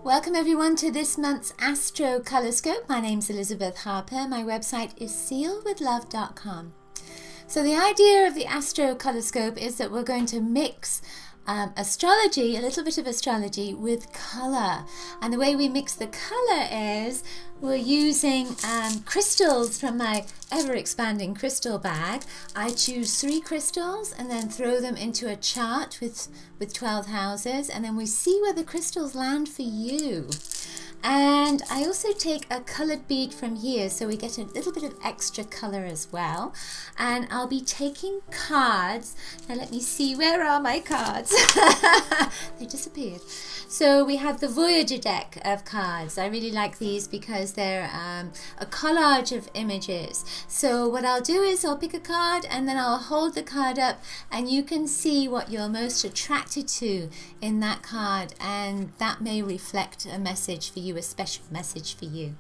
Welcome everyone to this month's Astrocolorscope. My name's Elizabeth Harper. My website is sealwithlove.com. So the idea of the Astrocolorscope is that we're going to mix astrology, a little bit of astrology, with color. And the way we mix the color is we're using crystals from my ever-expanding crystal bag. I choose 3 crystals and then throw them into a chart with 12 houses, and then we see where the crystals land for you. And I also take a colored bead from here, so we get a little bit of extra color as well. And I'll be taking cards. Now let me see, where are my cards? They disappeared. So we have the Voyager deck of cards. I really like these because they're a collage of images. So what I'll do is I'll pick a card and then I'll hold the card up, and you can see what you're most attracted to in that card, and that may reflect a message for you, a special message for you.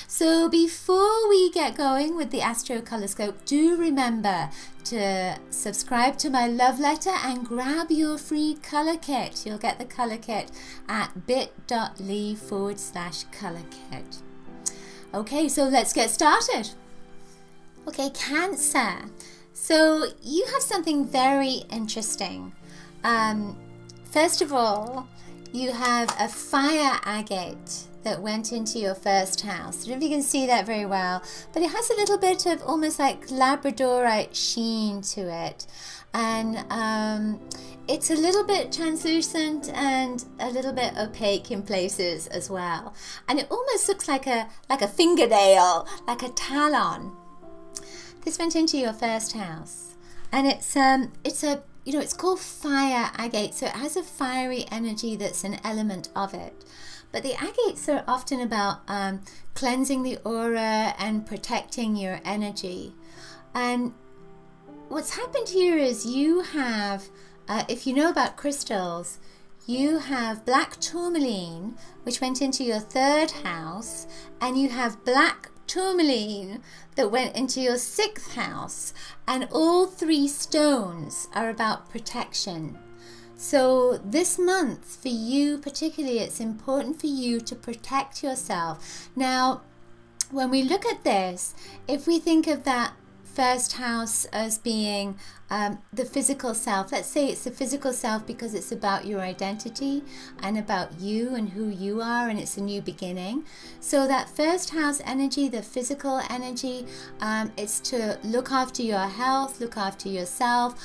So before we get going with the Astrocolorscope, do remember to subscribe to my love letter and grab your free color kit. You'll get the color kit at bit.ly/color kit. Okay, so let's get started. Okay, Cancer. So you have something very interesting. First of all, you have a fire agate that went into your first house. I don't know if you can see that very well, but it has a little bit of almost like Labradorite sheen to it. And it's a little bit translucent and a little bit opaque in places as well. And it almost looks like a fingernail, like a talon. This went into your first house. And it's called fire agate, so it has a fiery energy that's an element of it. But the agates are often about cleansing the aura and protecting your energy. And what's happened here is you have, if you know about crystals, you have black tourmaline, which went into your 3rd house, and you have black tourmaline that went into your 6th house. And all 3 stones are about protection. So this month for you particularly, it's important for you to protect yourself. Now, when we look at this, if we think of that 1st house as being the physical self, let's say it's the physical self because it's about your identity and about you and who you are, and it's a new beginning. So that 1st house energy, the physical energy, it's to look after your health, look after yourself,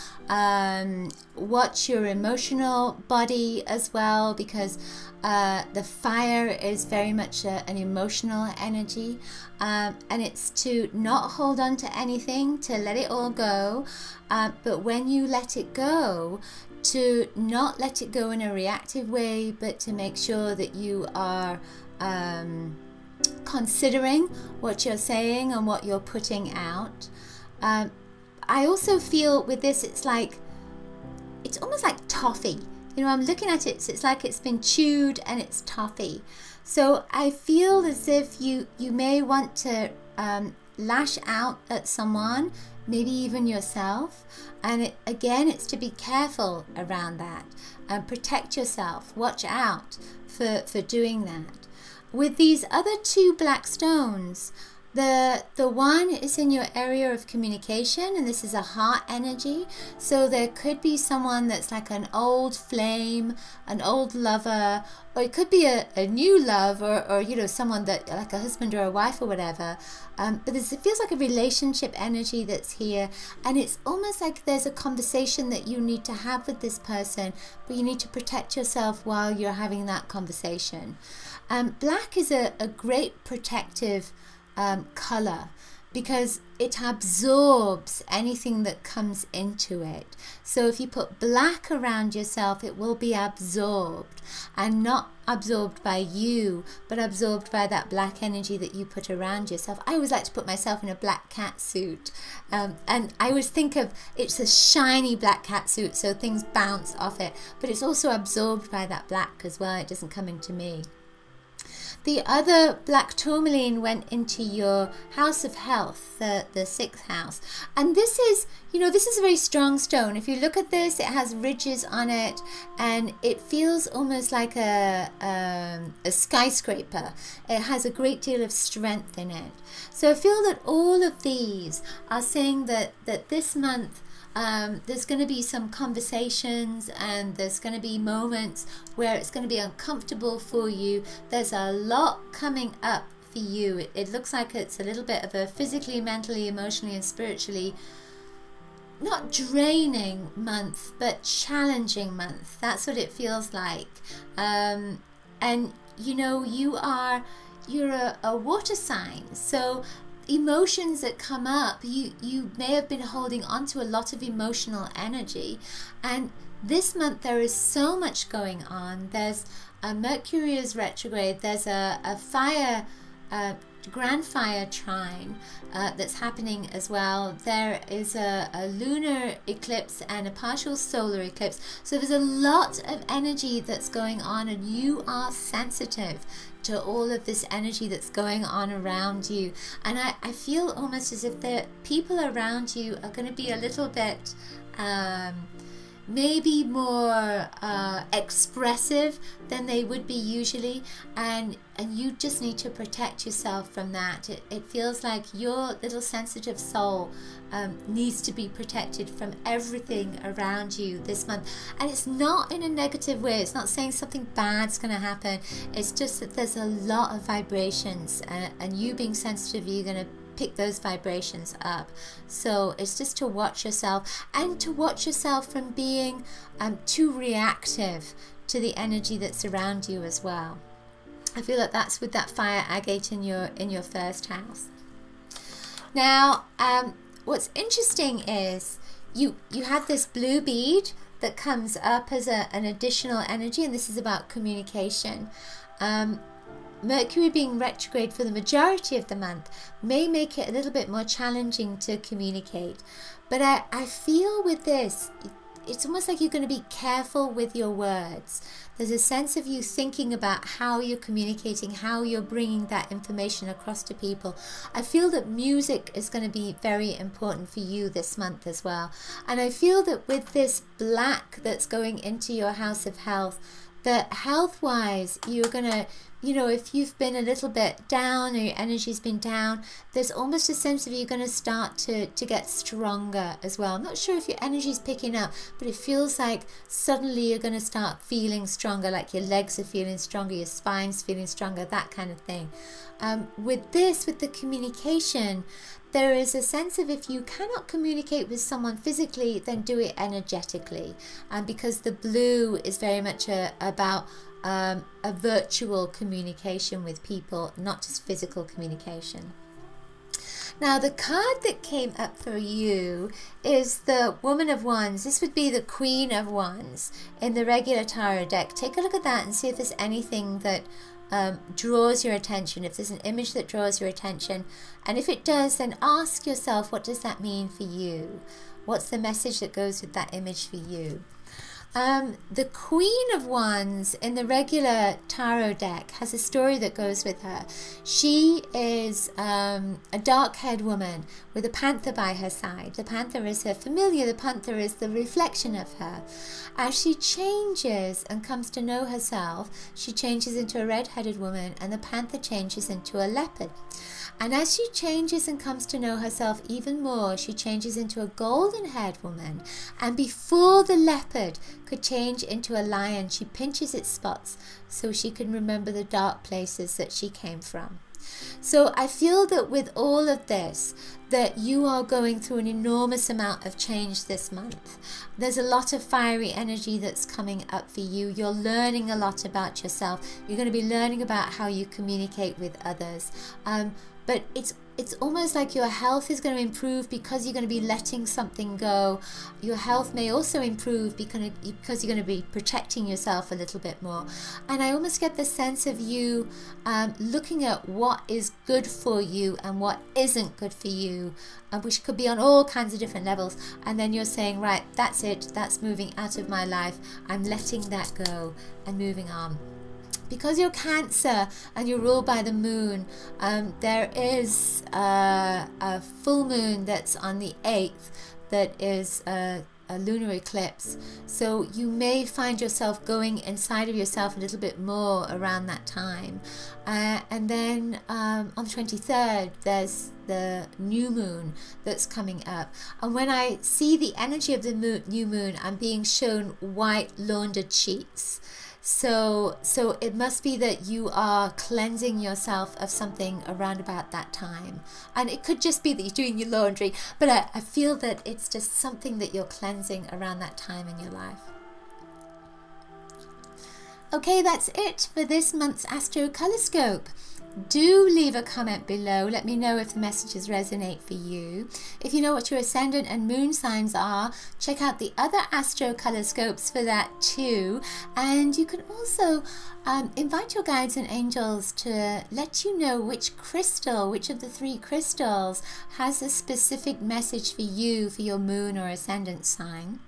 watch your emotional body as well, because the fire is very much an emotional energy, and it's to not hold on to anything, to let it all go, but when you let it go, to not let it go in a reactive way, but to make sure that you are considering what you're saying and what you're putting out. I also feel with this, it's almost like toffee. You know, I'm looking at it, so it's like it's been chewed and it's toffee. So I feel as if you may want to lash out at someone, maybe even yourself. And again, it's to be careful around that and protect yourself. Watch out for doing that. With these other 2 black stones, the one is in your area of communication, and this is a heart energy. So there could be someone that's like an old flame, an old lover, or it could be a new love, or you know, someone that like a husband or a wife or whatever. But it feels like a relationship energy that's here, and it's almost like there's a conversation that you need to have with this person, but you need to protect yourself while you're having that conversation. Black is a great protective color because it absorbs anything that comes into it. So if you put black around yourself, it will be absorbed, and not absorbed by you, but absorbed by that black energy that you put around yourself. I always like to put myself in a black cat suit, and I always think of it's a shiny black cat suit, so things bounce off it, but it's also absorbed by that black as well. It doesn't come into me. the other black tourmaline went into your house of health, the 6th house. And this is, you know, this is a very strong stone. If you look at this, it has ridges on it, and it feels almost like a skyscraper. It has a great deal of strength in it. So I feel that all of these are saying that this month, there's going to be some conversations, and there's going to be moments where it's going to be uncomfortable for you. There's a lot coming up for you. It looks like it's a little bit of a physically, mentally, emotionally, and spiritually not draining month, but challenging month. That's what it feels like. And you know, you're a water sign, so emotions that come up, you may have been holding on to a lot of emotional energy, and this month there is so much going on. There's a Mercury is retrograde, there's a fire, grand fire trine that's happening as well. There is a lunar eclipse and a partial solar eclipse, so there's a lot of energy that's going on, and you are sensitive to all of this energy that's going on around you. And I feel almost as if the people around you are going to be a little bit maybe more expressive than they would be usually, and you just need to protect yourself from that. It feels like your little sensitive soul needs to be protected from everything around you this month. And it's not in a negative way. It's not saying something bad's going to happen. It's just that there's a lot of vibrations, and you being sensitive, you're going to pick those vibrations up. So it's just to watch yourself, and to watch yourself from being too reactive to the energy that's around you as well. I feel that that's with that fire agate in your 1st house. Now what's interesting is you have this blue bead that comes up as an additional energy, and this is about communication. Mercury being retrograde for the majority of the month may make it a little bit more challenging to communicate. But I feel with this, it's almost like you're going to be careful with your words. There's a sense of you thinking about how you're communicating, how you're bringing that information across to people. I feel that music is going to be very important for you this month as well. And I feel that with this black that's going into your house of health, that health-wise, you're going to, you know, if you've been a little bit down, or your energy's been down, there's almost a sense of you're going to start to get stronger as well. I'm not sure if your energy's picking up, but it feels like suddenly you're going to start feeling stronger, like your legs are feeling stronger, your spine's feeling stronger, that kind of thing. With this, with the communication, there is a sense of if you cannot communicate with someone physically, then do it energetically. Because the blue is very much about a virtual communication with people, not just physical communication. Now the card that came up for you is the Woman of Wands. This would be the Queen of Wands in the regular tarot deck. Take a look at that and see if there's anything that draws your attention, if there's an image that draws your attention. And if it does, then ask yourself, what does that mean for you? What's the message that goes with that image for you? The Queen of Wands in the regular tarot deck has a story that goes with her. She is a dark-haired woman with a panther by her side. The panther is her familiar. The panther is the reflection of her. As she changes and comes to know herself, she changes into a red-headed woman, and the panther changes into a leopard. And as she changes and comes to know herself even more, she changes into a golden-haired woman. And before the leopard could change into a lion, she pinches its spots so she can remember the dark places that she came from. So I feel that with all of this, that you are going through an enormous amount of change this month. There's a lot of fiery energy that's coming up for you. You're learning a lot about yourself. You're going to be learning about how you communicate with others. But it's almost like your health is going to improve because you're going to be letting something go. Your health may also improve because you're going to be protecting yourself a little bit more. And I almost get the sense of you looking at what is good for you and what isn't good for you, which could be on all kinds of different levels. And then you're saying, right, that's it, that's moving out of my life. I'm letting that go and moving on. because you're Cancer and you're ruled by the moon, there is a full moon that's on the 8th that is a lunar eclipse. So you may find yourself going inside of yourself a little bit more around that time. And then on the 23rd, there's the new moon that's coming up. And when I see the energy of the new moon, I'm being shown white laundered sheets. So it must be that you are cleansing yourself of something around about that time. And it could just be that you're doing your laundry, but I feel that it's just something that you're cleansing around that time in your life. Okay, that's it for this month's Astrocolorscope. Do leave a comment below. Let me know if the messages resonate for you. If you know what your ascendant and moon signs are, check out the other Astrocolorscopes for that too. And you can also invite your guides and angels to let you know which crystal, which of the 3 crystals has a specific message for you for your moon or ascendant sign.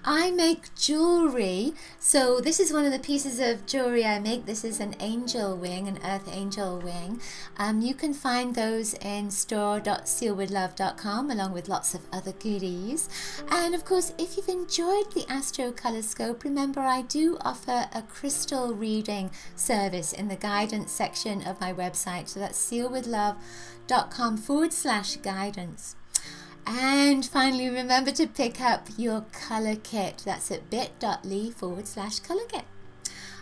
I make jewelry, so this is one of the pieces of jewelry I make. This is an angel wing, an earth angel wing. You can find those in store.sealwithlove.com along with lots of other goodies. And of course, if you've enjoyed the Astrocolorscope, remember I do offer a crystal reading service in the guidance section of my website. So that's sealwithlove.com/guidance. And finally, remember to pick up your color kit. That's at bit.ly/color kit.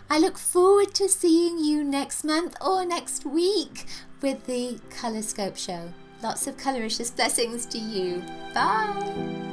I look forward to seeing you next month or next week with the Colorscope show. Lots of coloricious blessings to you. Bye.